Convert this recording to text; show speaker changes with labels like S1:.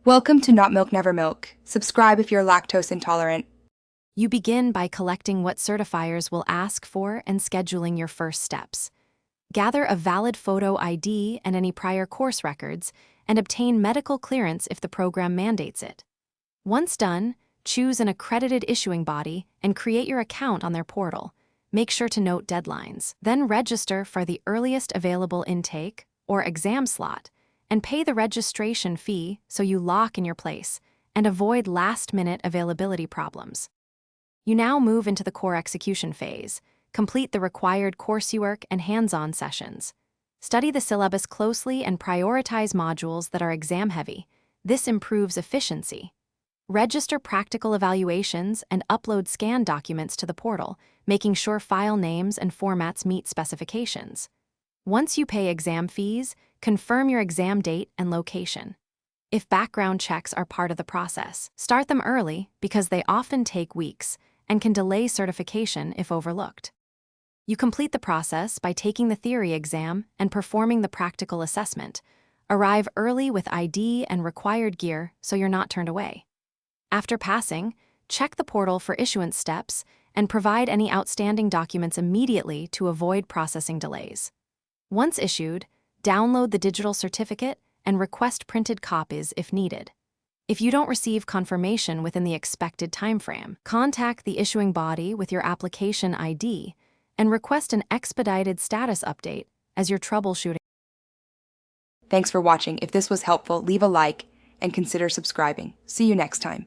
S1: Welcome to Not Milk Never Milk. Subscribe if you're lactose intolerant.
S2: You begin by collecting what certifiers will ask for and scheduling your first steps. Gather a valid photo ID and any prior course records, and obtain medical clearance if the program mandates it. Once done, choose an accredited issuing body and create your account on their portal. Make sure to note deadlines. Then register for the earliest available intake or exam slot and pay the registration fee so you lock in your place and avoid last-minute availability problems. You now move into the core execution phase. Complete the required coursework and hands-on sessions. Study the syllabus closely and prioritize modules that are exam-heavy. This improves efficiency. Register practical evaluations and upload scanned documents to the portal, making sure file names and formats meet specifications. Once you pay exam fees, confirm your exam date and location. If background checks are part of the process, start them early because they often take weeks and can delay certification if overlooked. You complete the process by taking the theory exam and performing the practical assessment. Arrive early with ID and required gear so you're not turned away. After passing, check the portal for issuance steps and provide any outstanding documents immediately to avoid processing delays. Once issued, download the digital certificate and request printed copies if needed. If you don't receive confirmation within the expected timeframe, contact the issuing body with your application ID and request an expedited status update as you're troubleshooting.
S1: Thanks for watching. If this was helpful, leave a like and consider subscribing. See you next time.